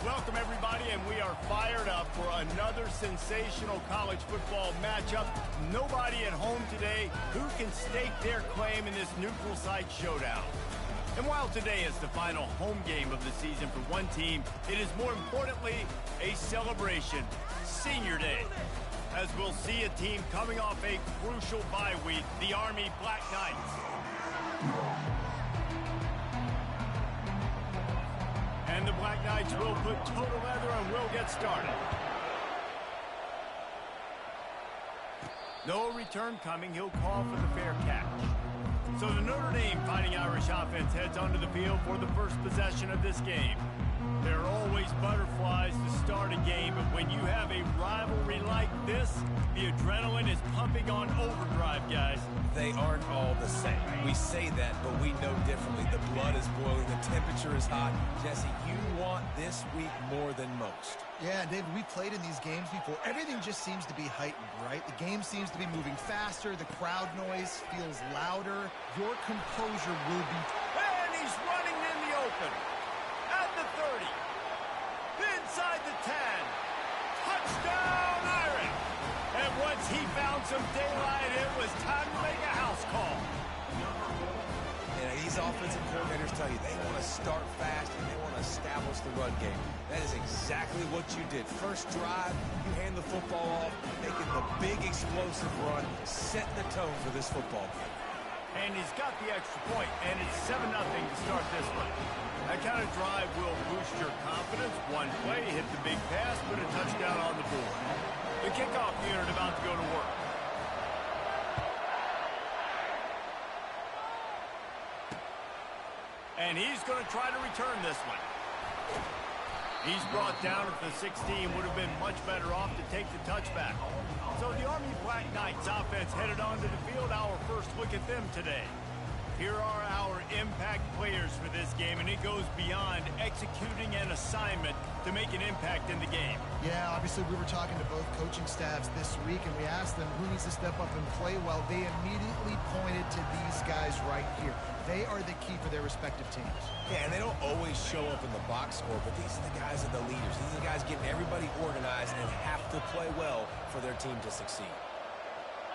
Welcome, everybody, and we are fired up for another sensational college football matchup. Nobody at home today who can stake their claim in this neutral site showdown. And while today is the final home game of the season for one team, it is more importantly a celebration, Senior Day, as we'll see a team coming off a crucial bye week, the Army Black Knights. And the Black Knights will put total leather and will get started. No return coming. He'll call for the fair catch. So the Notre Dame Fighting Irish offense heads onto the field for the first possession of this game. There are always butterflies to start a game, but when you have a rivalry like this, the adrenaline is pumping on overdrive, guys. They aren't all the same. We say that, but we know differently. The blood is boiling. The temperature is hot. Jesse, you want this week more than most. Yeah, David, we played in these games before. Everything just seems to be heightened, right? The game seems to be moving faster. The crowd noise feels louder. Your composure will be... And he's running in the open. At the 30. Inside the 10. Touchdown, Irish. And once he found some daylight, it was time to make a house call. And these offensive coordinators tell you they want to start fast and they want to establish the run game. That is exactly what you did. First drive, you hand the football off, making the big explosive run, setting the tone for this football game. And he's got the extra point, and it's 7-0 to start this one. That kind of drive will boost your confidence. One play, hit the big pass, put a touchdown on the board. The kickoff unit about to go to work. And he's going to try to return this one. He's brought down at the 16. Would have been much better off to take the touchback. So the Army Black Knights offense headed onto the field. Our first look at them today. Here are our impact players for this game, and it goes beyond executing an assignment to make an impact in the game. Yeah, obviously we were talking to both coaching staffs this week, and we asked them who needs to step up and play well. They immediately pointed to these guys right here. They are the key for their respective teams. Yeah, and they don't always show up in the box score, but these are the guys that are the leaders. These are the guys getting everybody organized and have to play well for their team to succeed.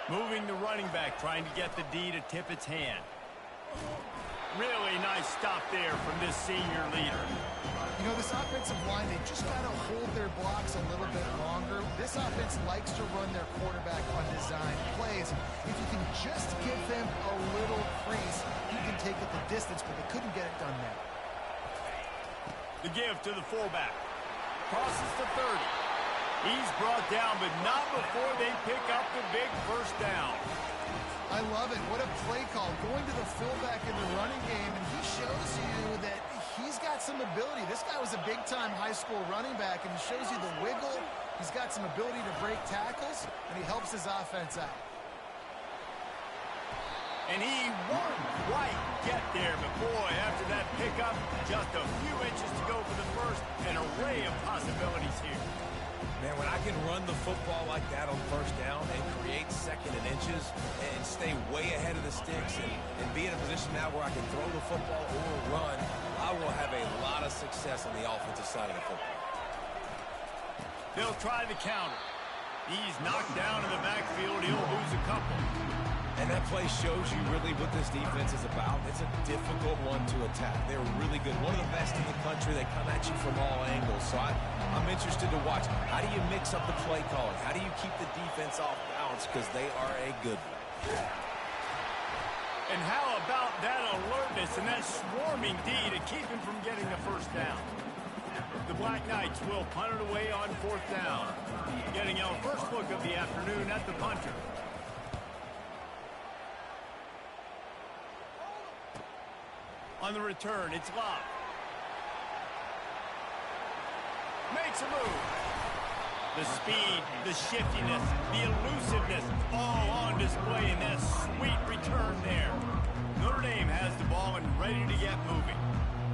Moving the running back, trying to get the D to tip its hand. Really nice stop there from this senior leader. You know, this offensive line, they just got to hold their blocks a little bit longer. This offense likes to run their quarterback on design plays. If you can just give them a little crease, you can take it the distance, but they couldn't get it done there. The give to the fullback. Crosses the 30. He's brought down, but not before they pick up the big first down. I love it. What a play call. Going to the fullback in the running game, and he shows you that he's got some ability. This guy was a big-time high school running back, and he shows you the wiggle. He's got some ability to break tackles, and he helps his offense out. And he won't quite get there, but boy, after that pickup, just a few inches to go for the first. An array of possibilities here. Man, when I can run the football like that on first down and create second and inches and stay way ahead of the sticks and be in a position now where I can throw the football or run, I will have a lot of success on the offensive side of the football. They'll try the counter. He's knocked down in the backfield. He'll lose a couple. And that play shows you really what this defense is about. It's a difficult one to attack. They're really good. One of the best in the country. They come at you from all angles. So I'm interested to watch. How do you mix up the play calling? How do you keep the defense off balance? Because they are a good one. And how about that alertness and that swarming D to keep him from getting the first down? The Black Knights will punt it away on fourth down. Getting our first look of the afternoon at the punter. On the return, it's Love. Makes a move. The speed, the shiftiness, the elusiveness, all on display in that sweet return there. Notre Dame has the ball and ready to get moving.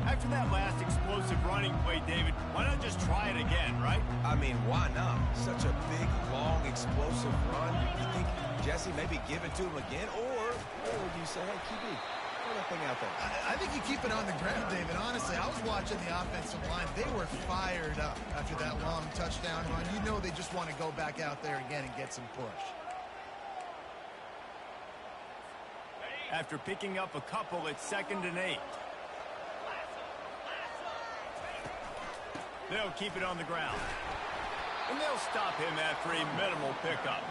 After that last explosive running play, David, why not just try it again, right? I mean, why not? Such a big, long, explosive run. You think, Jesse, maybe give it to him again? Or do you say, hey, QB, Throw that thing out there. I think you keep it on the ground, David. Honestly, I was watching the offensive line. They were fired up after that long touchdown run. You know they just want to go back out there again and get some push. After picking up a couple, it's 2nd and 8. They'll keep it on the ground. And they'll stop him after a minimal pickup.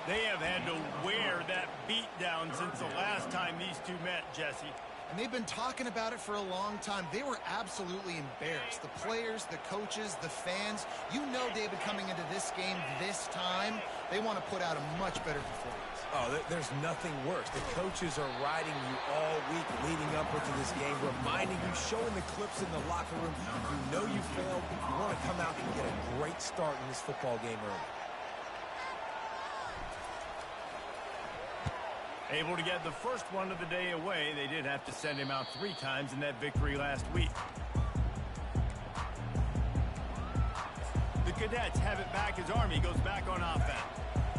They have had to wear that beat down since the last time these two met, Jesse. And they've been talking about it for a long time. They were absolutely embarrassed. The players, the coaches, the fans. You know, David, coming into this game this time, they want to put out a much better performance. Oh, there's nothing worse. The coaches are riding you all week leading up into this game, reminding you, showing the clips in the locker room. You know you failed. You want to come out and get a great start in this football game early. Able to get the first one of the day away. They did have to send him out 3 times in that victory last week. The Cadets have it back as Army goes back on offense.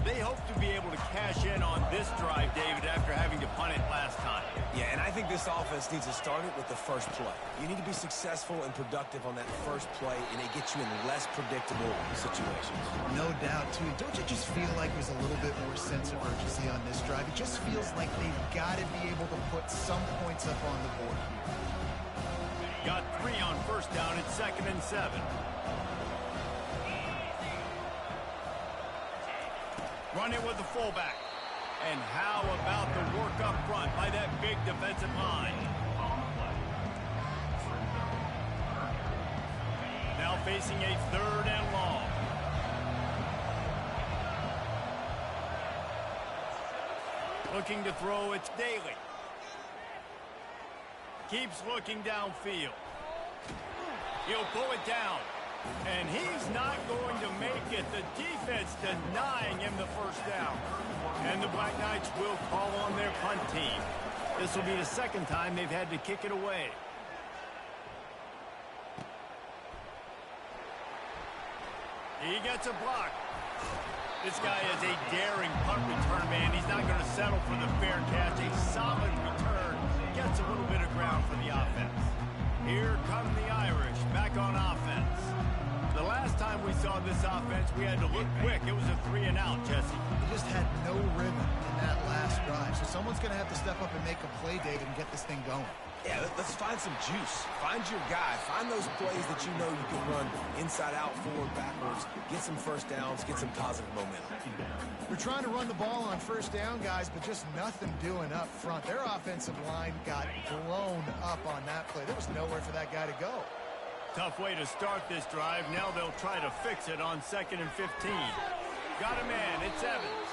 They hope to be able to cash in on this drive, David, after having to punt it last time. Yeah, and I think this offense needs to start it with the first play. You need to be successful and productive on that first play, and it gets you in less predictable situations. No doubt, too. Don't you just feel like there's a little bit more sense of urgency on this drive? It just feels like they've got to be able to put some points up on the board here. Got 3 on first down. It's 2nd and 7. Run it with the fullback. And how about the work up front by that big defensive line? Now facing a 3rd and long. Looking to throw, it's Daly. Keeps looking downfield. He'll pull it down. And he's not going to make it. The defense denying him the first down. And the Black Knights will call on their punt team. This will be the 2nd time they've had to kick it away. He gets a block. This guy is a daring punt return man. He's not going to settle for the fair catch. A solid return. Gets a little bit of ground for the offense. Here come the Irish back on offense. The last time we saw this offense, we had to look quick. It was a 3 and out, Jesse. They just had no rhythm in that last drive. So someone's going to have to step up and make a play, David, and get this thing going. Yeah, let's find some juice. Find your guy. Find those plays that you know you can run inside out, forward, backwards. Get some first downs. Get some positive momentum. We're trying to run the ball on first down, guys, but just nothing doing up front. Their offensive line got blown up on that play. There was nowhere for that guy to go. Tough way to start this drive. Now they'll try to fix it on 2nd and 15. Got a man. It's Evans.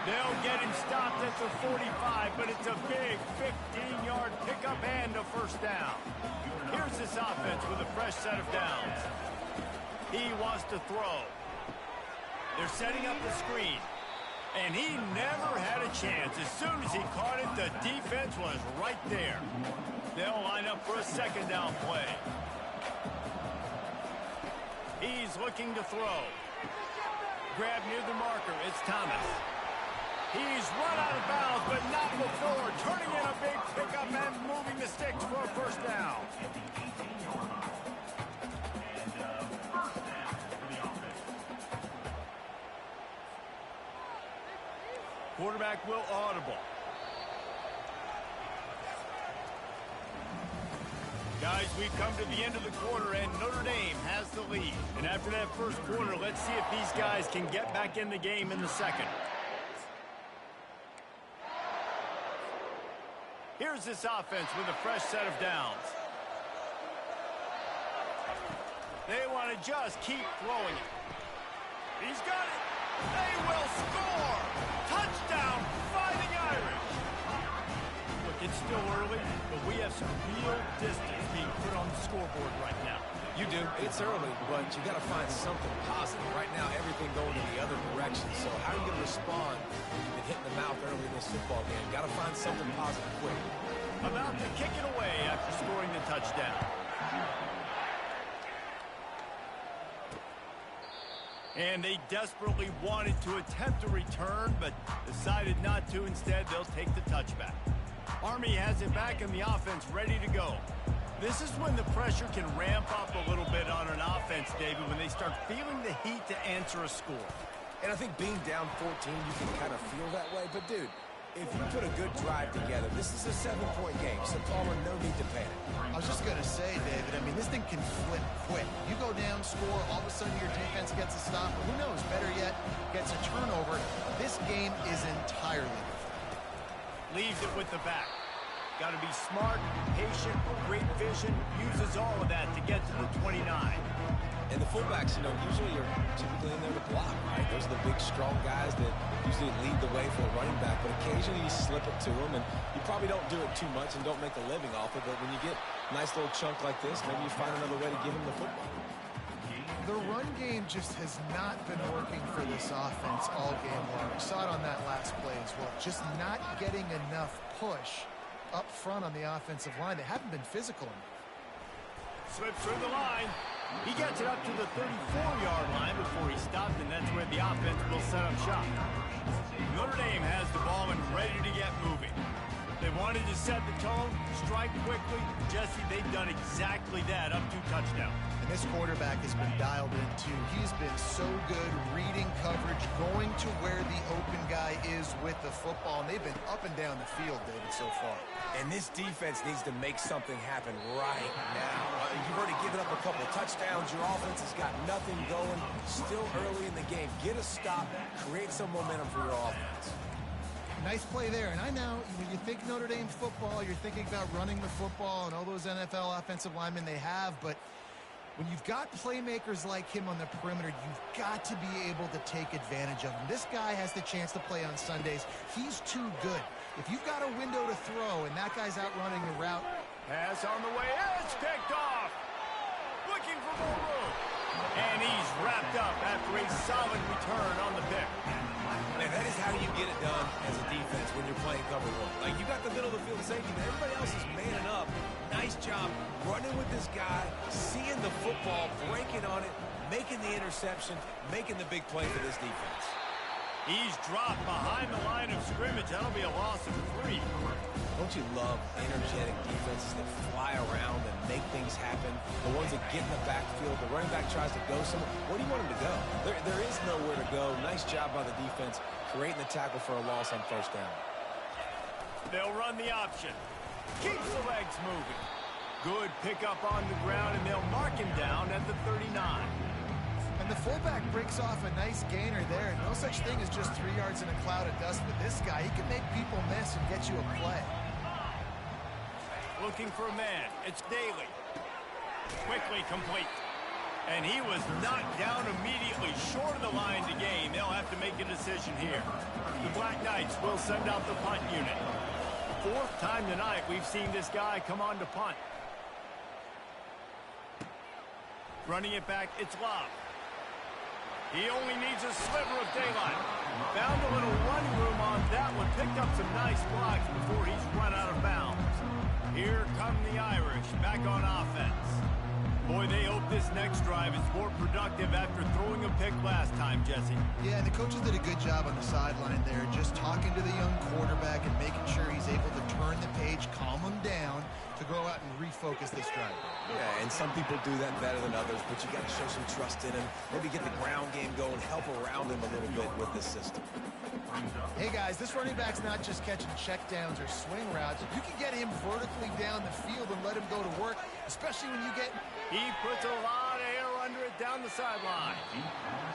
They'll get him stopped at the 45, but it's a big 15-yard pickup and a first down. Here's this offense with a fresh set of downs. He wants to throw. They're setting up the screen. And he never had a chance. As soon as he caught it, the defense was right there. They'll line up for a 2nd down play. He's looking to throw. Grab near the marker. It's Thomas. He's run out of bounds, but not before. Turning in a big pickup and moving the sticks for a first down. Quarterback will audible. Guys, we've come to the end of the quarter, and Notre Dame has the lead. And after that first quarter, let's see if these guys can get back in the game in the second. Here's this offense with a fresh set of downs. They want to just keep throwing it. He's got it. They will score. Touchdown by the Irish. Look, it's still early, but we have some real distance being put on the scoreboard right now. You do. It's early, but you got to find something positive. Right now, everything going in the other direction. So how are you going to respond when you've been hitting the mouth early in this football game? Got to find something positive quick. About to kick it away after scoring the touchdown. And they desperately wanted to attempt a return, but decided not to. Instead, they'll take the touchback. Army has it back and the offense ready to go. This is when the pressure can ramp up a little bit on an offense, David, when they start feeling the heat to answer a score. And I think being down 14, you can kind of feel that way. But, dude, if you put a good drive together, this is a 7-point game. So, Palmer, no need to panic. I was just going to say, David, I mean, this thing can flip quick. You go down, score, all of a sudden your defense gets a stop. Or who knows, better yet, gets a turnover. This game is entirely different. Leaves it with the back. Got to be smart, patient, great vision, uses all of that to get to the 29. And the fullbacks, you know, usually are typically in there to block, right? Those are the big, strong guys that usually lead the way for a running back. But occasionally you slip it to them, and you probably don't do it too much and don't make a living off it. But when you get a nice little chunk like this, maybe you find another way to give him the football. The run game just has not been working for this offense all game long. We saw it on that last play as well. Just not getting enough push up front on the offensive line. They haven't been physical enough. Slips through the line. He gets it up to the 34-yard line before he stopped, and that's where the offense will set up shop. Notre Dame has the ball and ready to get moving. They wanted to set the tone, strike quickly. Jesse, they've done exactly that, up 2 touchdowns. And this quarterback has been dialed in, too. He's been so good reading coverage, going to where the open guy is with the football, and they've been up and down the field, David, so far. And this defense needs to make something happen right now. You've already given up a couple of touchdowns. Your offense has got nothing going. Still early in the game. Get a stop. Create some momentum for your offense. Nice play there. And I know when you think Notre Dame football, you're thinking about running the football and all those NFL offensive linemen they have, but when you've got playmakers like him on the perimeter, you've got to be able to take advantage of him. This guy has the chance to play on Sundays. He's too good. If you've got a window to throw and that guy's out running the route. Pass on the way. It's picked off. Looking for more room. And he's wrapped up after a solid return on the pick. Man, that is how you get it done as a defense when you're playing cover one. Like, you got the middle of the field safety, but everybody else is manning up. Nice job running with this guy, seeing the football, breaking on it, making the interception, making the big play for this defense. He's dropped behind the line of scrimmage. That'll be a loss of 3. Don't you love energetic defenses that fly around and make things happen? The ones that get in the backfield, the running back tries to go somewhere. Where do you want him to go? There is nowhere to go. Nice job by the defense creating the tackle for a loss on first down. They'll run the option. Keeps the legs moving. Good pickup on the ground, and they'll mark him down at the 39. And the fullback breaks off a nice gainer there. No such thing as just 3 yards in a cloud of dust with this guy. He can make people miss and get you a play. Looking for a man. It's Daly. Quickly complete. And he was knocked down immediately short of the line to gain. They'll have to make a decision here. The Black Knights will send out the punt unit. 4th time tonight we've seen this guy come on to punt. Running it back, it's Love. He only needs a sliver of daylight. Found a little running room on that one. Picked up some nice blocks before he's run out of bounds. Here come the Irish back on offense. Boy, they hope this next drive is more productive after throwing a pick last time, Jesse. Yeah, and the coaches did a good job on the sideline there, just talking to the young quarterback and making sure he's able to turn the page, calm him down to go out and refocus this drive. Yeah, and some people do that better than others, but you got to show some trust in him. Maybe get the ground game going, help around him a little bit with this system. Hey, guys, this running back's not just catching checkdowns or swing routes. If you can get him vertically down the field and let him go to work, especially when you get... He puts a lot of air under it down the sideline.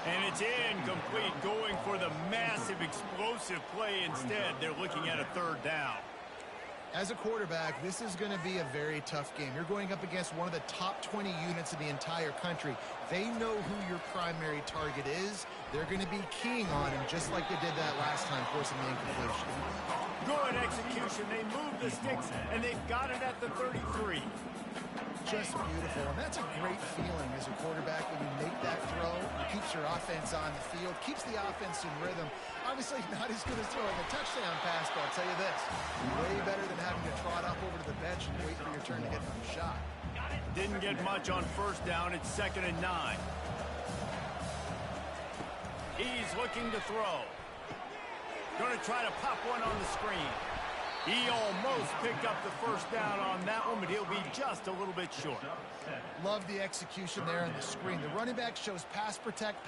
And it's incomplete, going for the massive explosive play instead. They're looking at a 3rd down. As a quarterback, this is going to be a very tough game. You're going up against one of the top 20 units in the entire country. They know who your primary target is. They're going to be keying on him just like they did that last time, forcing the incompletion. Good execution. They move the sticks, and they've got it at the 33. Just beautiful, and that's a great feeling as a quarterback when you make that throw. It keeps your offense on the field, keeps the offense in rhythm. Obviously not as good as throwing a touchdown pass, but I'll tell you this, way better than having to trot off over to the bench and wait for your turn to get from the shot. Didn't get much on 1st down. It's 2nd and 9. He's looking to throw. Going to try to pop one on the screen. He almost picked up the first down on that one, but he'll be just a little bit short. Love the execution there on the screen. The running back shows pass protect,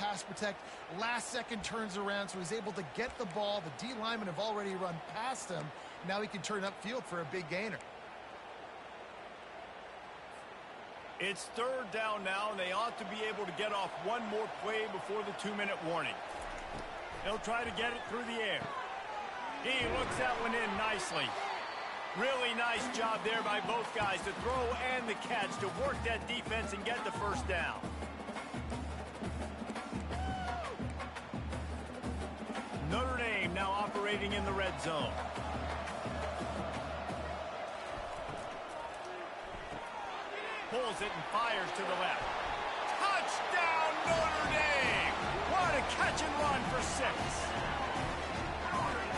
last second turns around, so he's able to get the ball. The D linemen have already run past him. Now he can turn upfield for a big gainer. It's third down now, and they ought to be able to get off one more play before the 2-minute warning. They'll try to get it through the air. He looks that one in nicely. Really nice job there by both guys to throw and the catch to work that defense and get the first down. Notre Dame now operating in the red zone. Pulls it and fires to the left. Touchdown, Notre Dame! What a catch and run for 6.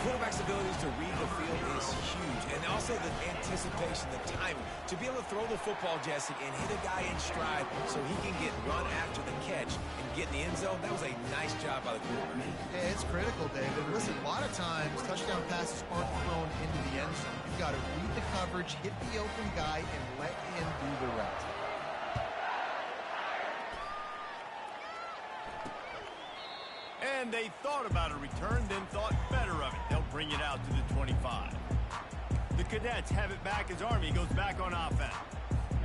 Quarterback's abilities to read the field is huge, and also the anticipation, the timing. To be able to throw the football, Jesse, and hit a guy in stride so he can get run after the catch and get in the end zone, that was a nice job by the quarterback. Yeah, it's critical, David. Listen, a lot of times touchdown passes aren't thrown into the end zone. You've got to read the coverage, hit the open guy, and let him do the rest. And they thought about a return, then thought better of it. They'll bring it out to the 25. The Cadets have it back as Army goes back on offense.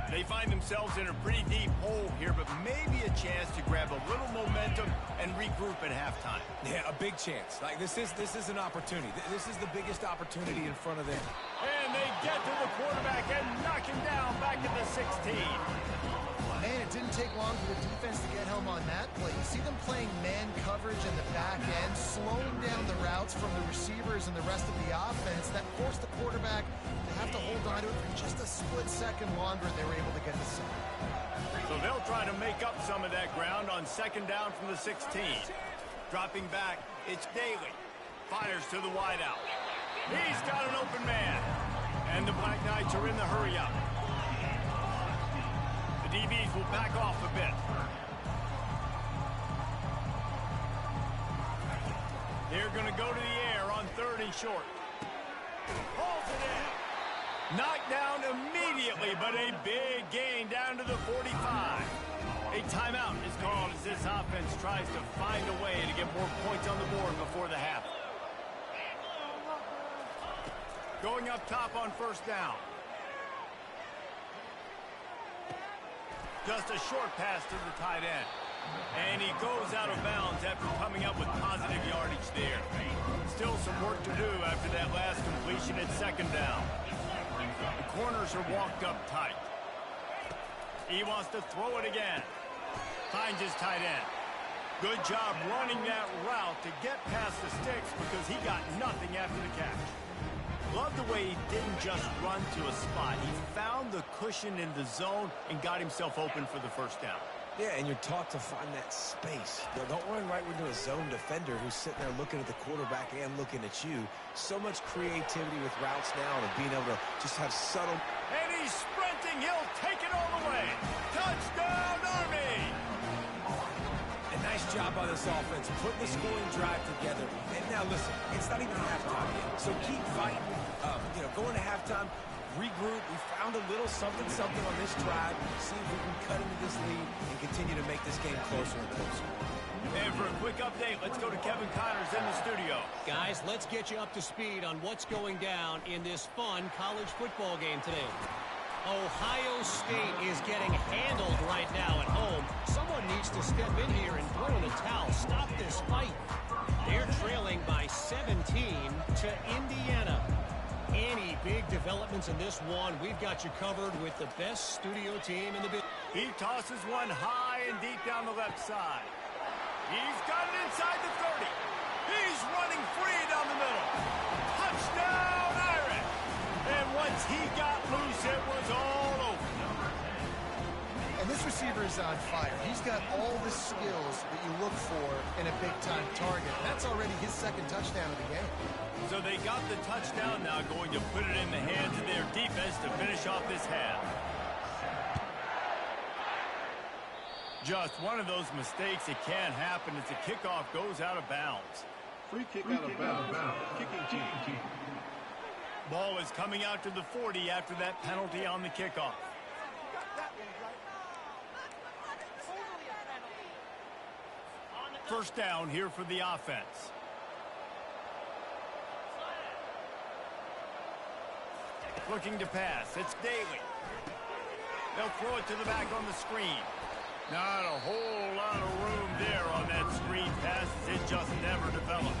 They find themselves in a pretty deep hole here, but maybe a chance to grab a little momentum and regroup at halftime. Yeah, a big chance. Like this is an opportunity. This is the biggest opportunity in front of them. And they get to the quarterback and knock him down back at the 16. Man, it didn't take long for the defense to get home on that play. You see them playing man coverage in the back end, slowing down the routes from the receivers and the rest of the offense. That forced the quarterback to have to hold on to it for just a split second longer, and they were able to get the sack. So they'll try to make up some of that ground on second down from the 16. Dropping back, it's Daly. Fires to the wideout. He's got an open man. And the Black Knights are in the hurry-up. The DBs will back off a bit. They're going to go to the air on 3rd and short. Pulls it in. Knocked down immediately, but a big gain down to the 45. A timeout is called as this offense tries to find a way to get more points on the board before the half. Going up top on 1st down. Just a short pass to the tight end. And he goes out of bounds after coming up with positive yardage there. Still some work to do after that last completion at 2nd down. The corners are walked up tight. He wants to throw it again. Finds his tight end. Good job running that route to get past the sticks because he got nothing after the catch. Love the way he didn't just run to a spot. He found the cushion in the zone and got himself open for the 1st down. Yeah, and you're taught to find that space. Don't run right into a zone defender who's sitting there looking at the quarterback and looking at you. So much creativity with routes now and being able to just have subtle... And he's sprinting. He'll take it all the way. Touchdown, Army! A nice job by this offense, putting the scoring drive together. And now, listen, it's not even halftime yet. So keep fighting. Going to halftime, regroup. We found a little something on this drive. See if we can cut into this lead and continue to make this game closer and closer. And for a quick update, let's go to Kevin Connors in the studio. Guys, let's get you up to speed on what's going down in this fun college football game today. Ohio State is getting handled right now at home. Someone needs to step in here and throw in the towel. Stop this fight. They're trailing by 17 to Indiana. Any big developments in this one, we've got you covered with the best studio team in the business. He tosses one high and deep down the left side. He's got it inside the 30. He's running free down the middle. Touchdown, Irish! And once he got loose, it was all over. And this receiver is on fire. He's got all the skills that you look for in a big-time target. That's already his 2nd touchdown of the game. So they got the touchdown, now going to put it in the hands of their defense to finish off this half. Just one of those mistakes that can happen as the kickoff goes out of bounds. Free kick out of bounds. Kicking team. Ball is coming out to the 40 after that penalty on the kickoff. First down here for the offense. Looking to pass. It's Daly. They'll throw it to the back on the screen. Not a whole lot of room there on that screen pass. It just never developed.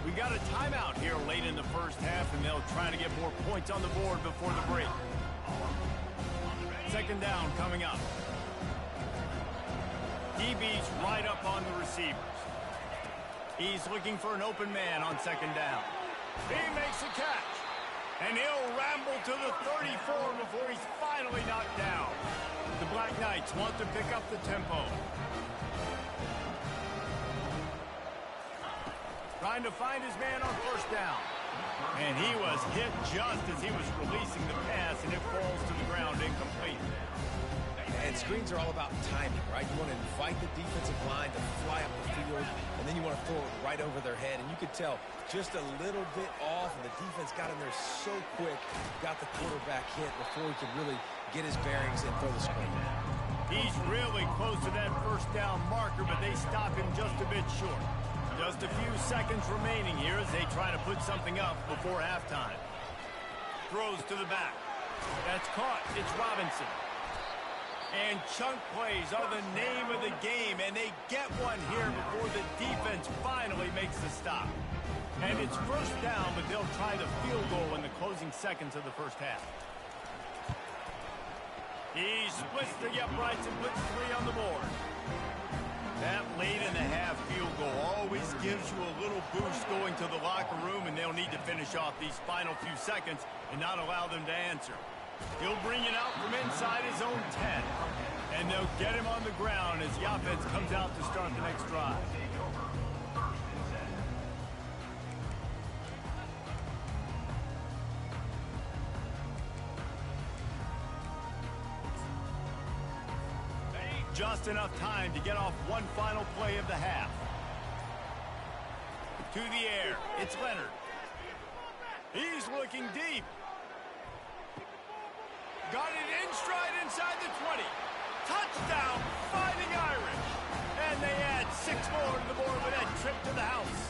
We got a timeout here late in the first half, and they'll try to get more points on the board before the break. Second down coming up. DB's right up on the receivers. He's looking for an open man on second down. He makes a catch. And he'll ramble to the 34 before he's finally knocked down. The Black Knights want to pick up the tempo. Trying to find his man on first down. And he was hit just as he was releasing the pass, and it falls to the ground incomplete. And screens are all about timing, right? You want to invite the defensive line to fly up the field, and then you want to throw it right over their head. And you could tell just a little bit off, and the defense got in there so quick, got the quarterback hit before he could really get his bearings and throw the screen. He's really close to that first down marker, but they stop him just a bit short. Just a few seconds remaining here as they try to put something up before halftime. Throws to the back. That's caught. It's Robinson. And chunk plays are the name of the game, and they get one here before the defense finally makes the stop. And it's first down, but they'll try the field goal in the closing seconds of the first half. He splits the uprights and puts 3 on the board. That late in the half field goal always gives you a little boost going to the locker room, and they'll need to finish off these final few seconds and not allow them to answer. He'll bring it out from inside his own 10. And they'll get him on the ground as the offense comes out to start the next drive. Just enough time to get off one final play of the half. To the air, it's Leonard. He's looking deep. Got it in stride inside the 20. Touchdown, Fighting Irish. And they add 6 more to the board with that trip to the house.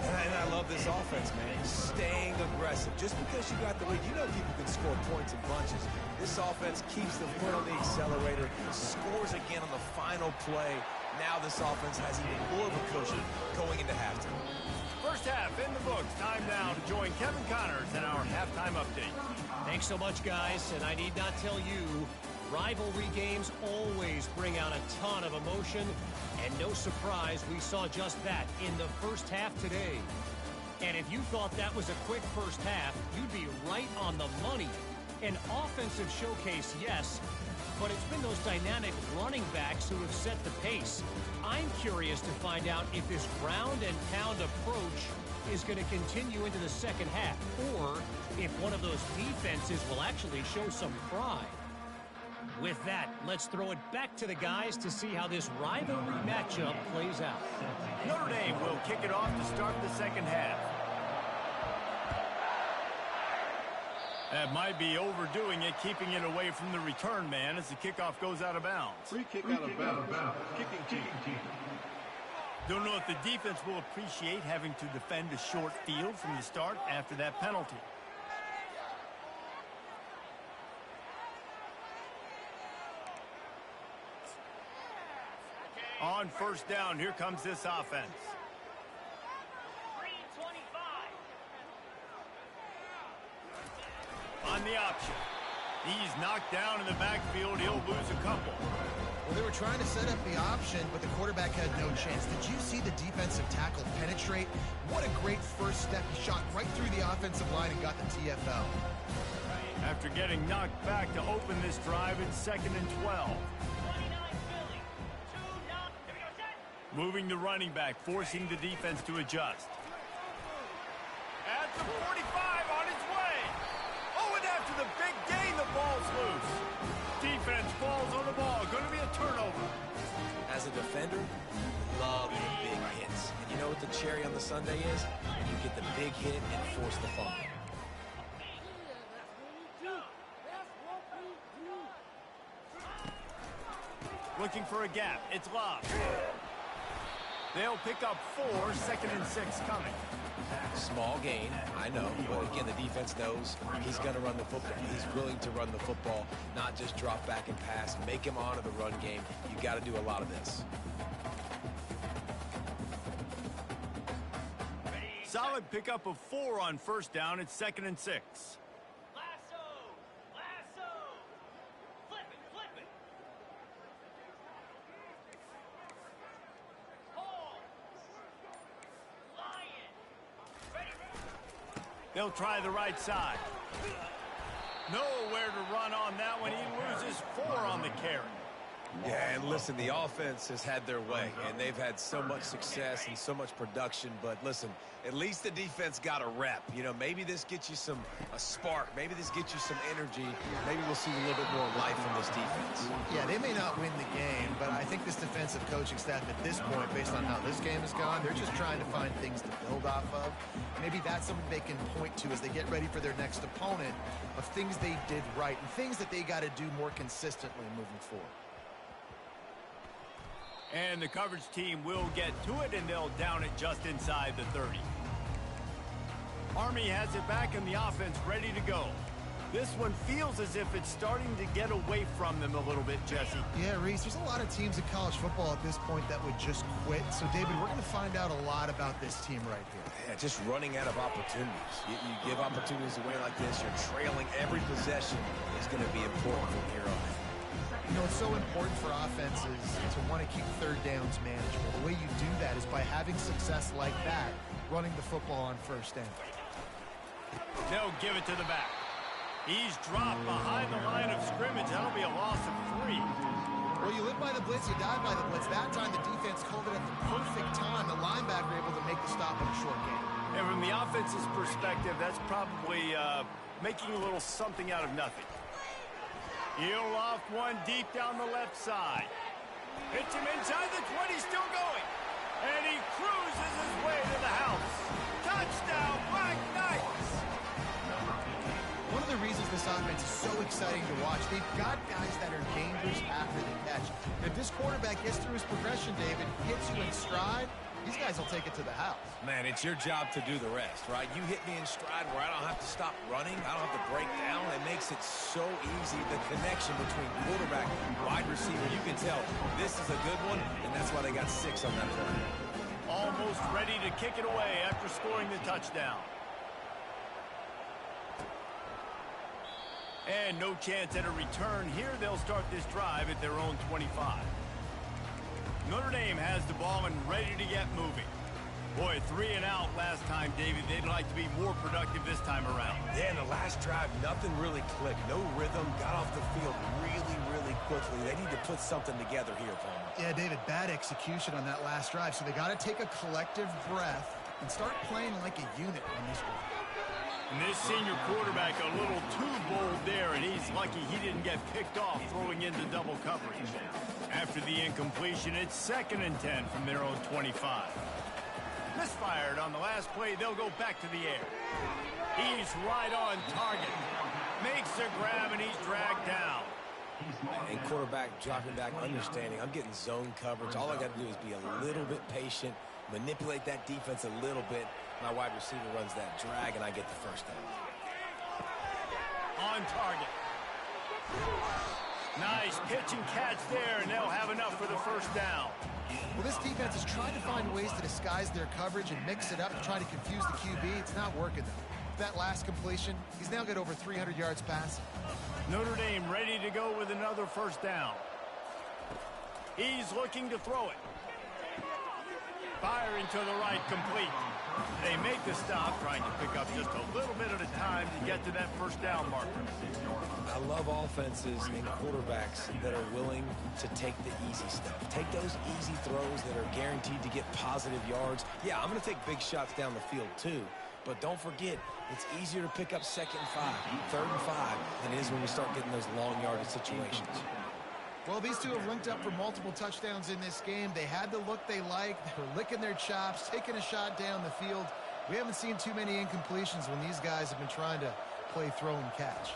And I love this offense, man. Staying aggressive. Just because you got the lead, you know people can score points in bunches. This offense keeps the foot on the accelerator, scores again on the final play. Now this offense has even more of a cushion going into halftime. First half in the books. Time now to join Kevin Connors in our halftime update. Thanks so much, guys. And I need not tell you, rivalry games always bring out a ton of emotion. And no surprise, we saw just that in the first half today. And if you thought that was a quick first half, you'd be right on the money. An offensive showcase, yes, but it's been those dynamic running backs who have set the pace. I'm curious to find out if this ground and pound approach is going to continue into the second half, or if one of those defenses will actually show some pride. With that, let's throw it back to the guys to see how this rivalry matchup plays out. Notre Dame will kick it off to start the second half. That might be overdoing it, keeping it away from the return man as the kickoff goes out of bounds. Free kick out of bounds. Kicking team. Don't know if the defense will appreciate having to defend a short field from the start after that penalty. On first down, here comes this offense. On the option. He's knocked down in the backfield. He'll lose a couple. Well, they were trying to set up the option, but the quarterback had no chance. Did you see the defensive tackle penetrate? What a great first step. He shot right through the offensive line and got the TFL. After getting knocked back to open this drive, it's 2nd and 12. Moving the running back, forcing the defense to adjust. At the 45, on its way. Oh, and after the big gain, the ball's loose. Defense falls on the ball. Going to be a turnover. As a defender, love the big hits. And you know what the cherry on the sundae is? You get the big hit and force the fumble. Looking for a gap. It's Love. They'll pick up 4, 2nd and 6 coming. Small gain, I know, but again, the defense knows he's going to run the football. He's willing to run the football, not just drop back and pass, make him honor the run game. You got to do a lot of this. Solid pickup of 4 on 1st down. It's 2nd and 6. They'll try the right side. Nowhere to run on that one. He loses 4 on the carry. Yeah, and listen, the offense has had their way, and they've had so much success and so much production. But listen, at least the defense got a rep. You know, maybe this gets you a spark. Maybe this gets you some energy. Maybe we'll see a little bit more life from this defense. Yeah, they may not win the game, but I think this defensive coaching staff at this point, based on how this game has gone, they're just trying to find things to build off of. Maybe that's something they can point to as they get ready for their next opponent, of things they did right and things that they got to do more consistently moving forward. And the coverage team will get to it, and they'll down it just inside the 30. Army has it back, and the offense ready to go. This one feels as if it's starting to get away from them a little bit, Jesse. Yeah, Reese, there's a lot of teams in college football at this point that would just quit. So, David, we're going to find out a lot about this team right here. Yeah, just running out of opportunities. You give opportunities away like this, you're trailing every possession is going to be important from here on. You know, it's so important for offenses to want to keep 3rd downs manageable. The way you do that is by having success like that, running the football on 1st down. They'll give it to the back. He's dropped behind the line of scrimmage. That'll be a loss of 3. Well, you live by the blitz, you die by the blitz. That time the defense called it at the perfect time. The linebacker able to make the stop on a short gain. And from the offense's perspective, that's probably making a little something out of nothing. He'll loft one deep down the left side. Hits him inside the 20, still going. And he cruises his way to the house. Touchdown, Black Knights! One of the reasons this offense is so exciting to watch, they've got guys that are dangerous after the catch. If this quarterback gets through his progression, David, hits you in stride, these guys will take it to the house. Man, it's your job to do the rest, right? You hit me in stride where I don't have to stop running. I don't have to break down. It makes it so easy. The connection between quarterback and wide receiver, you can tell this is a good one, and that's why they got 6 on that play. Almost ready to kick it away after scoring the touchdown. And no chance at a return here. They'll start this drive at their own 25. Notre Dame has the ball and ready to get moving. Boy, 3 and out last time, David. They'd like to be more productive this time around. Yeah, in the last drive, nothing really clicked. No rhythm. Got off the field really quickly. They need to put something together here, Palmer. Yeah, David, bad execution on that last drive. So they got to take a collective breath and start playing like a unit on this one. And this senior quarterback a little too bold there, and he's lucky he didn't get picked off throwing into double coverage. After the incompletion, it's 2nd and 10 from their own 25. Misfired on the last play. They'll go back to the air. He's right on target. Makes a grab, and he's dragged down. And quarterback dropping back, understanding. I'm getting zone coverage. All I got to do is be a little bit patient, manipulate that defense a little bit. My wide receiver runs that drag, and I get the 1st down. On target. Nice pitch and catch there, and they'll have enough for the 1st down. Well, this defense is trying to find ways to disguise their coverage and mix it up to try to confuse the QB. It's not working, though. That last completion, he's now got over 300 yards passing. Notre Dame ready to go with another 1st down. He's looking to throw it. Firing to the right, complete. They make the stop, trying to pick up just a little bit at a time to get to that 1st down marker. I love offenses and quarterbacks that are willing to take the easy stuff. Take those easy throws that are guaranteed to get positive yards. Yeah, I'm going to take big shots down the field too, but don't forget, it's easier to pick up 2nd and 5, 3rd and 5 than it is when we start getting those long yardage situations. Well, these two have linked up for multiple touchdowns in this game. They had the look they liked. They were licking their chops, taking a shot down the field. We haven't seen too many incompletions when these guys have been trying to play throw and catch.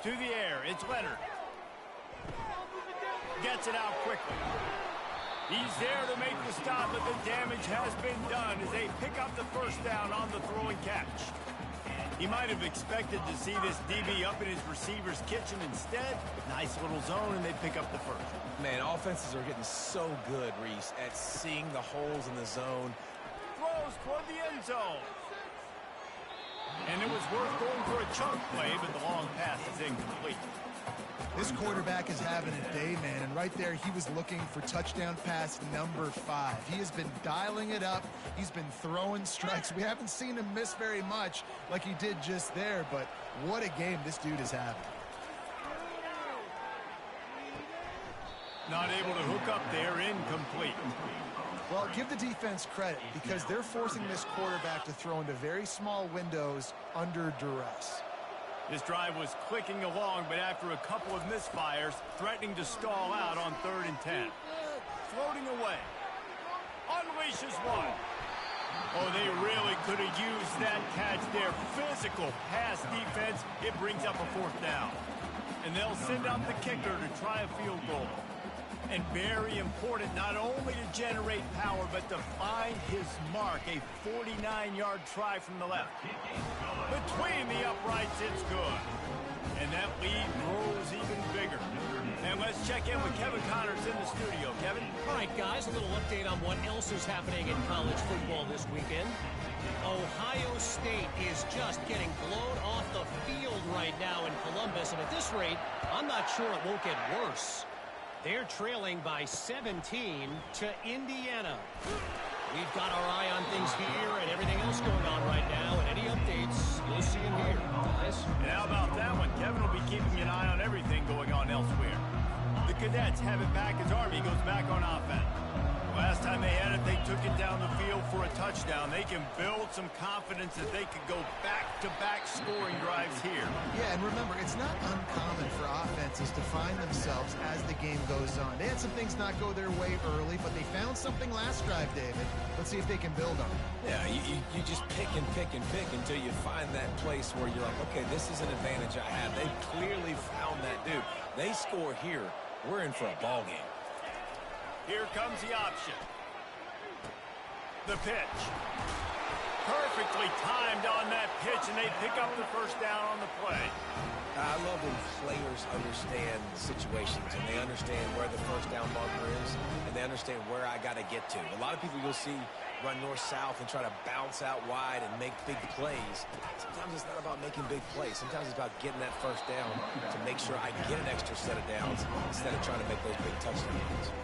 To the air, it's Leonard. Gets it out quickly. He's there to make the stop, but the damage has been done as they pick up the first down on the throw and catch. He might have expected to see this DB up in his receiver's kitchen. Instead, nice little zone, and they pick up the first. Man, offenses are getting so good, Reese, at seeing the holes in the zone. Throws toward the end zone. And it was worth going for a chunk play, but the long pass is incomplete. This quarterback is having a day, man, and right there he was looking for touchdown pass number 5. He has been dialing it up. He's been throwing strikes. We haven't seen him miss very much like he did just there, but what a game this dude is having. Not able to hook up there, incomplete. Well, give the defense credit because they're forcing this quarterback to throw into very small windows under duress. This drive was clicking along, but after a couple of misfires, threatening to stall out on 3rd and 10. Floating away. Unleashes one. Oh, they really could have used that catch there. Physical pass defense. It brings up a 4th down. And they'll send out the kicker to try a field goal. And very important, not only to generate power, but to find his mark. A 49-yard try from the left. Between the uprights, it's good. And that lead grows even bigger. And let's check in with Kevin Connors in the studio. Kevin? All right, guys, a little update on what else is happening in college football this weekend. Ohio State is just getting blown off the field right now in Columbus. And at this rate, I'm not sure it won't get worse. They're trailing by 17 to Indiana. We've got our eye on things here and everything else going on right now. And any updates, you'll see them here, guys. And how about that one? Kevin will be keeping an eye on everything going on elsewhere. The Cadets have it back as Army goes back on offense. Last time they had it, they took it down the field for a touchdown. They can build some confidence that they could go back-to-back scoring drives here. Yeah, and remember, it's not uncommon for offenses to find themselves as the game goes on. They had some things not go their way early, but they found something last drive, David. Let's see if they can build on it. Yeah, you just pick and pick and pick until you find that place where you're like, okay, this is an advantage I have. They've clearly found that, dude. They score here, we're in for a ball game. Here comes the option. The pitch. Perfectly timed on that pitch, and they pick up the first down on the play. I love when players understand situations, and they understand where the first down marker is, and they understand where I got to get to. A lot of people you'll see run north-south and try to bounce out wide and make big plays. Sometimes it's not about making big plays. Sometimes it's about getting that first down to make sure I get an extra set of downs instead of trying to make those big touchdowns.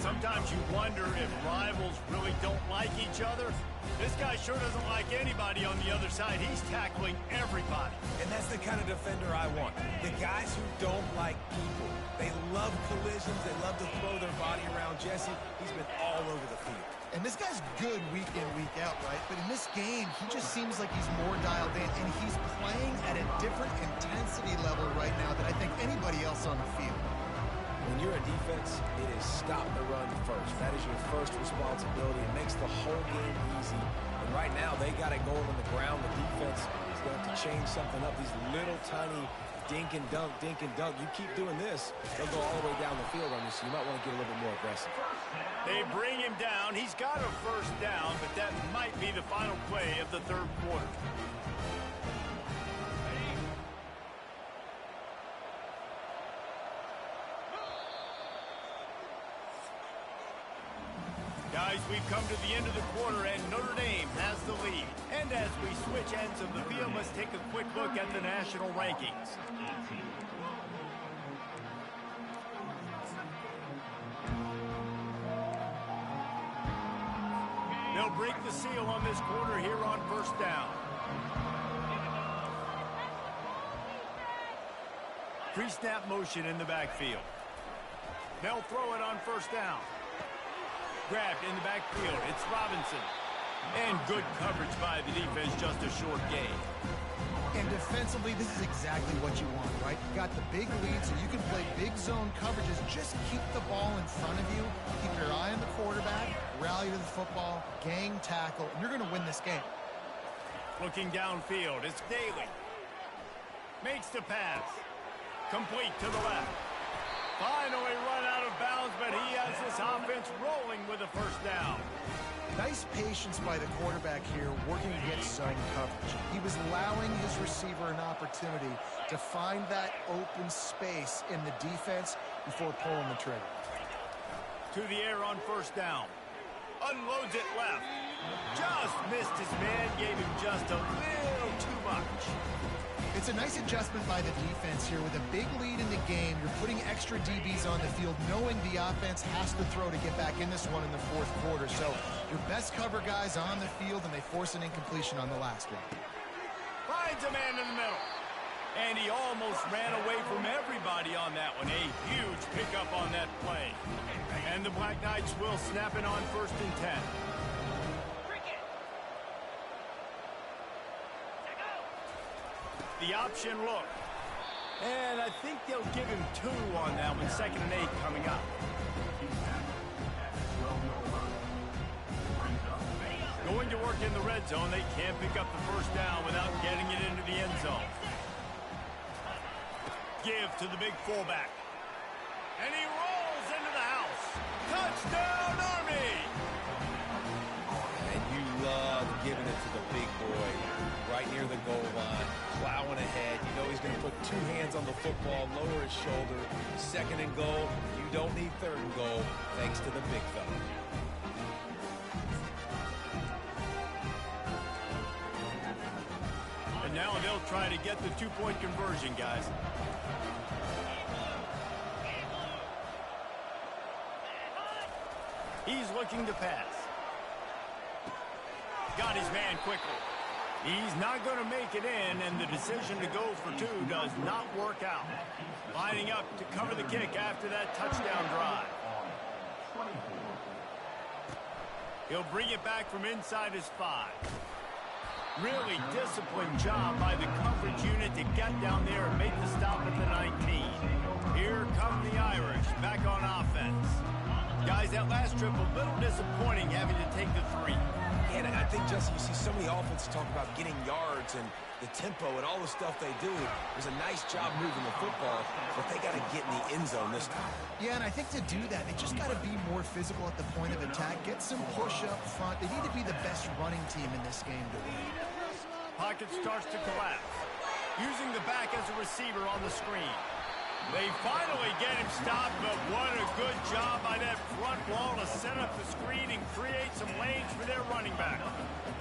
Sometimes you wonder if rivals really don't like each other. This guy sure doesn't like anybody on the other side. He's tackling everybody. And that's the kind of defender I want. The guys who don't like people. They love collisions. They love to throw their body around. Jesse, he's been all over the field. And this guy's good week in, week out, right? But in this game, he just seems like he's more dialed in, and he's playing at a different intensity level right now than I think anybody else on the field. When you're a defense, it is stop the run first. That is your first responsibility. It makes the whole game easy. And right now, they got it going on the ground. The defense is going to have to change something up. These little tiny dink and dunk, dink and dunk. You keep doing this, they'll go all the way down the field on you, so you might want to get a little bit more aggressive. They bring him down. He's got a first down, but that might be the final play of the third quarter. Guys, we've come to the end of the quarter, and Notre Dame has the lead. And as we switch ends of the field, let's take a quick look at the national rankings. They'll break the seal on this quarter here on first down. Pre-snap motion in the backfield. They'll throw it on first down. Grabbed in the backfield. It's Robinson. And good coverage by the defense, just a short gain. And defensively, this is exactly what you want, right? You got the big lead, so you can play big zone coverages. Just keep the ball in front of you. Keep your eye on the quarterback. Rally to the football. Gang tackle. And you're going to win this game. Looking downfield, it's Daly. Makes the pass. Complete to the left. Finally run out of bounds, but he has this offense rolling with a first down. Nice patience by the quarterback here, working against zone coverage. He was allowing his receiver an opportunity to find that open space in the defense before pulling the trigger. To the air on first down. Unloads it left. Just missed his man, gave him just a little too much. It's a nice adjustment by the defense here. With a big lead in the game, you're putting extra DBs on the field, knowing the offense has to throw to get back in this one in the fourth quarter. So your best cover guys on the field, and they force an incompletion on the last one. Finds a man in the middle. And he almost ran away from everybody on that one. A huge pickup on that play. And the Black Knights will snap it on 1st and 10. The option look. And I think they'll give him 2 on that one. 2nd and 8 coming up. Going to work in the red zone. They can't pick up the first down without getting it into the end zone. Give to the big fullback. And he rolls into the house. Touchdown, Army! And you love giving it to the big boy right near the goal line, plowing ahead. You know he's going to put 2 hands on the football, lower his shoulder. 2nd and goal. You don't need 3rd and goal, thanks to the big fella. And now they'll try to get the 2-point conversion, guys. He's looking to pass. Got his man quickly. He's not going to make it in, and the decision to go for 2 does not work out. Lining up to cover the kick after that touchdown drive. He'll bring it back from inside his 5. Really disciplined job by the coverage unit to get down there and make the stop at the 19. Here come the Irish back on offense. Guys, that last trip a little disappointing having to take the 3. And I think, Jesse, you see so many offenses talk about getting yards and the tempo and all the stuff they do. It was a nice job moving the football, but they got to get in the end zone this time. Yeah, and I think to do that, they just got to be more physical at the point of attack, get some push up front. They need to be the best running team in this game to win. Pocket starts to collapse. Using the back as a receiver on the screen. They finally get him stopped, but what a good job by that front wall to set up the screen and create some lanes for their running back.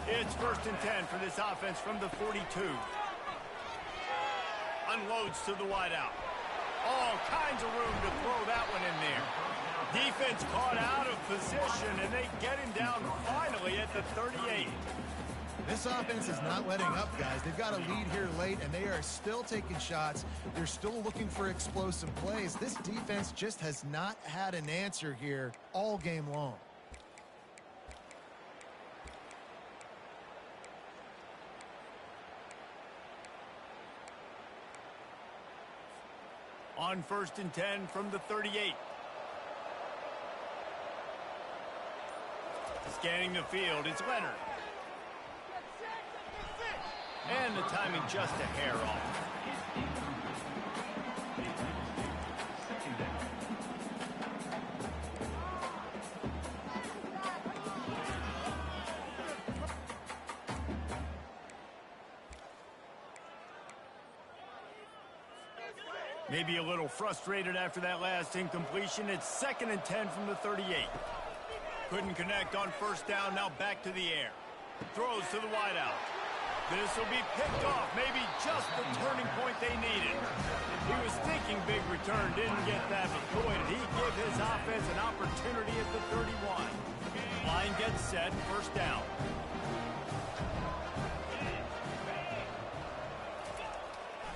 It's 1st and 10 for this offense from the 42. Unloads to the wideout. All kinds of room to throw that one in there. Defense caught out of position, and they get him down finally at the 38. This offense is not letting up, guys. They've got a lead here late, and they are still taking shots. They're still looking for explosive plays. This defense just has not had an answer here all game long. On 1st and 10 from the 38. Scanning the field, it's Leonard. And the timing just a hair off. Maybe a little frustrated after that last incompletion. It's 2nd and 10 from the 38. Couldn't connect on first down, now back to the air. Throws to the wideout. This will be picked off, maybe just the turning point they needed. He was thinking big return, didn't get that, but boy, did he give his offense an opportunity at the 31. Line gets set, first down.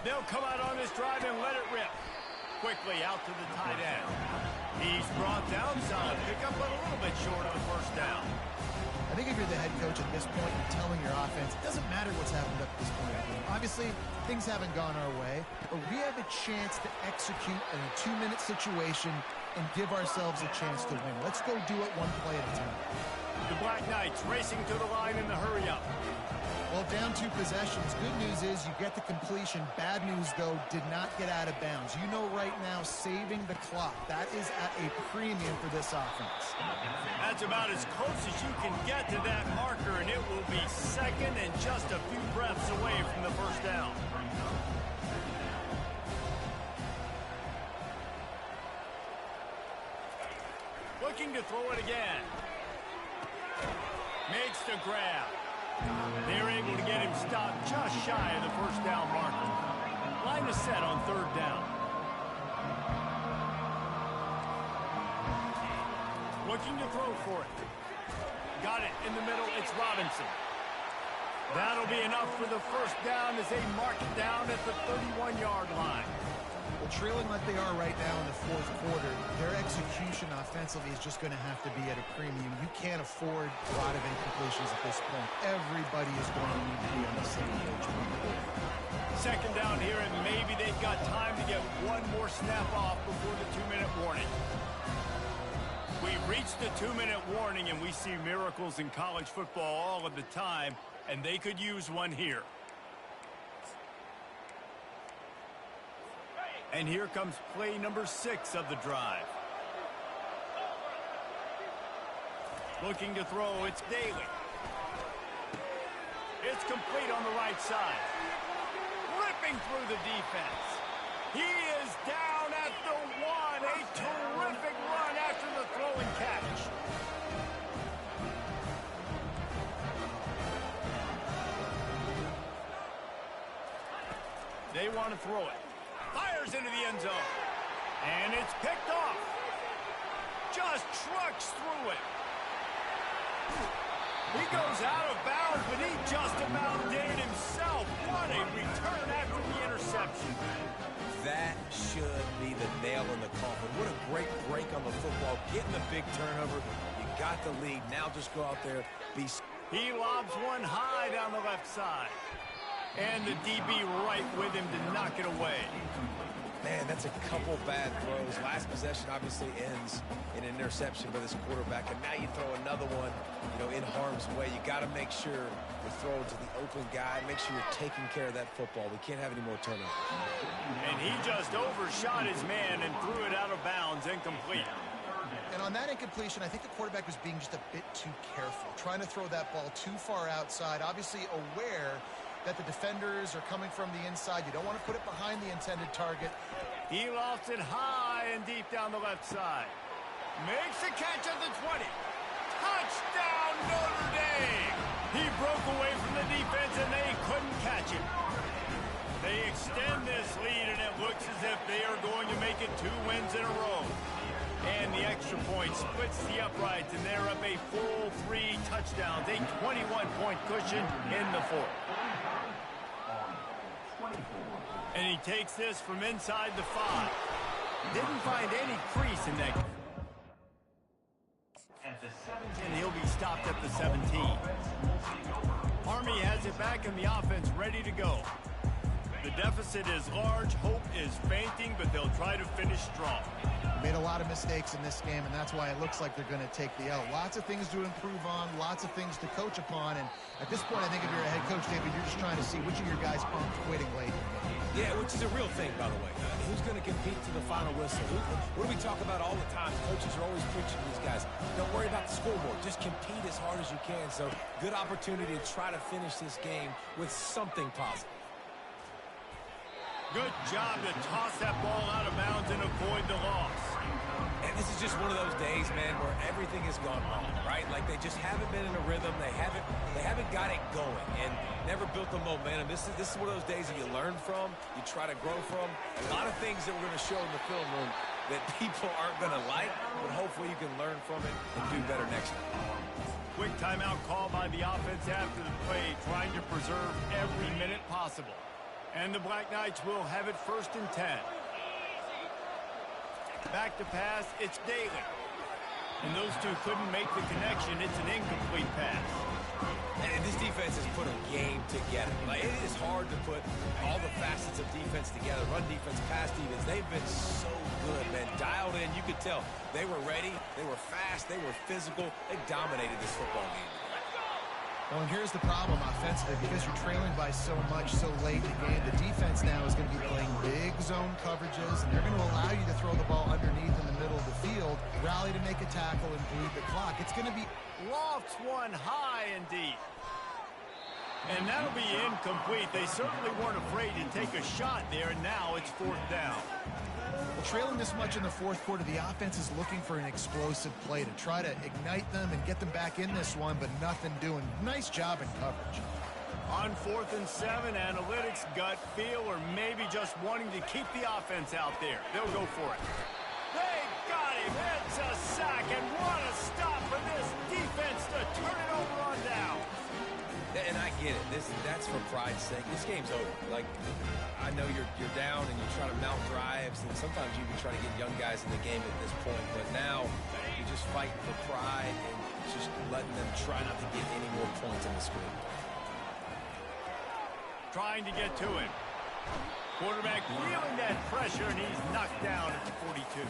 They'll come out on this drive and let it rip. Quickly out to the tight end. He's brought down, solid pickup, but a little bit short of the first down. I think if you're the head coach at this point, you're telling your offense, it doesn't matter what's happened up to this point in the game. Obviously, things haven't gone our way, but we have a chance to execute in a 2-minute situation and give ourselves a chance to win. Let's go do it one play at a time. The Black Knights racing to the line in the hurry-up. Well, down 2 possessions. Good news is you get the completion. Bad news, though, did not get out of bounds. You know right now, saving the clock. That is at a premium for this offense. That's about as close as you can get to that marker, and it will be second and just a few breaths away from the first down. Looking to throw it again. Makes the grab. They're able to get him stopped just shy of the first down marker. Line is set on 3rd down. Looking to throw for it. Got it in the middle. It's Robinson. That'll be enough for the first down as they mark it down at the 31-yard line. Well, trailing like they are right now in the 4th quarter, their execution offensively is just going to have to be at a premium. You can't afford a lot of incompletions at this point. Everybody is going to need to be on the same page. Second down here, and maybe they've got time to get one more snap off before the 2-minute warning. We've reached the 2-minute warning, and we see miracles in college football all of the time, and they could use one here. And here comes play number 6 of the drive. Looking to throw, it's Daly. It's complete on the right side. Ripping through the defense. He is down at the 1. A terrific run after the throw and catch. They want to throw it. Fires into the end zone. And it's picked off. Just trucks through it. He goes out of bounds, but he just about did it himself. What a return after the interception. That should be the nail in the coffin. What a great break on the football. Getting the big turnover. You got the lead. Now just go out there. He lobs one high down the left side. And the DB right with him to knock it away. Man, that's a couple bad throws. Last possession obviously ends in an interception by this quarterback, and now you throw another one, in harm's way. You got to make sure you throw it to the open guy. Make sure you're taking care of that football. We can't have any more turnovers. And he just overshot his man and threw it out of bounds, incomplete. And on that incompletion, I think the quarterback was being just a bit too careful, trying to throw that ball too far outside, obviously aware that the defenders are coming from the inside. You don't want to put it behind the intended target. He lofts it high and deep down the left side. Makes a catch at the 20. Touchdown, Notre Dame! He broke away from the defense, and they couldn't catch him. They extend this lead, and it looks as if they are going to make it 2 wins in a row. And the extra point splits the uprights, and they're up a full 3 touchdowns, a 21-point cushion in the 4th. And he takes this from inside the 5. Didn't find any crease in that. And he'll be stopped at the 17. Army has it back in the offense ready to go. The deficit is large. Hope is fainting, but they'll try to finish strong. Made a lot of mistakes in this game, and that's why it looks like they're going to take the L. Lots of things to improve on, lots of things to coach upon, and at this point, I think if you're a head coach, David, you're just trying to see which of your guys aren't quitting late. Yeah, which is a real thing, by the way. Who's going to compete to the final whistle? What do we talk about all the time? Coaches are always preaching to these guys. Don't worry about the scoreboard. Just compete as hard as you can. So, good opportunity to try to finish this game with something positive. Good job to toss that ball out of bounds and avoid the loss. And this is just one of those days, man, where everything has gone wrong, right? Like they just haven't been in a rhythm. They haven't got it going and never built the momentum. This is one of those days that you learn from, you try to grow from. A lot of things that we're going to show in the film room that people aren't going to like, but hopefully you can learn from it and do better next time. Quick timeout call by the offense after the play, trying to preserve every minute possible. And the Black Knights will have it 1st and 10. Back to pass, it's Daly. And those two couldn't make the connection. It's an incomplete pass. And this defense has put a game together. Like, it is hard to put all the facets of defense together. Run defense, pass defense. They've been so good, man. Dialed in. You could tell they were ready. They were fast. They were physical. They dominated this football game. Well, and here's the problem offensively, because you're trailing by so much so late in the game. The defense now is going to be playing big zone coverages, and they're going to allow you to throw the ball underneath in the middle of the field, rally to make a tackle, and bleed the clock. It's going to be Lofts one high and deep. And that'll be incomplete. They certainly weren't afraid to take a shot there, and now it's 4th down. well, trailing this much in the fourth quarter. The offense is looking for an explosive play to try to ignite them and get them back in this one, but nothing doing. Nice job in coverage. On 4th and 7, analytics, gut feel, or maybe just wanting to keep the offense out there. They'll go for it. They got him. It's a sack, and what a stop for this defense to turn it over on down. And I get it. That's for pride's sake. This game's over. Like, I know you're down and you're trying to mount drives, and sometimes you even try to get young guys in the game at this point. But now you're just fighting for pride and just letting them try not to get any more points on the screen. Trying to get to him. Quarterback feeling that pressure, and he's knocked down at the 42.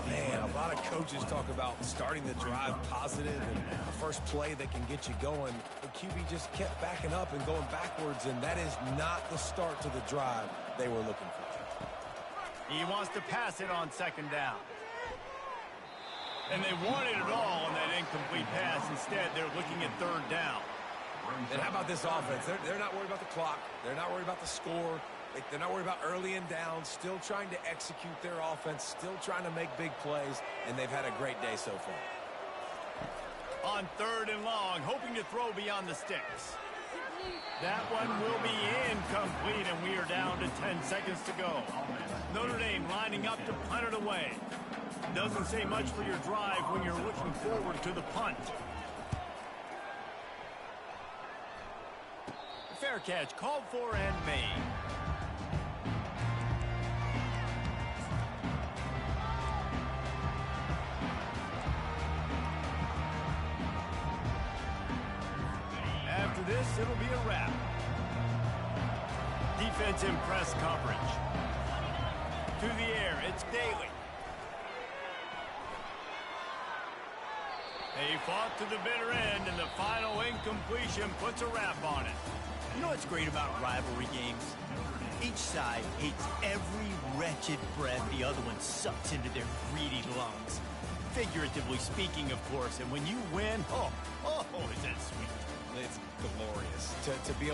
Man, a lot of coaches talk about starting the drive positive and the first play that can get you going. The QB just kept backing up and going backwards, and that is not the start to the drive they were looking for. He wants to pass it on 2nd down. And they wanted it all on that incomplete pass. Instead, they're looking at 3rd down. And how about this offense? They're not worried about the clock. They're not worried about the score. They're not worried about early and down. Still trying to execute their offense. Still trying to make big plays. And they've had a great day so far. On 3rd and long, hoping to throw beyond the sticks. That one will be incomplete, and we are down to 10 seconds to go. Notre Dame lining up to punt it away. Doesn't say much for your drive when you're looking forward to the punt. Fair catch called for and made. After this, it'll be a wrap. Defense in press coverage. To the air, it's Daly. They fought to the bitter end, and the final incompletion puts a wrap on it. You know what's great about rivalry games? Each side hates every wretched breath the other one sucks into their greedy lungs. Figuratively speaking, of course, and when you win, oh, is that sweet. It's glorious to be able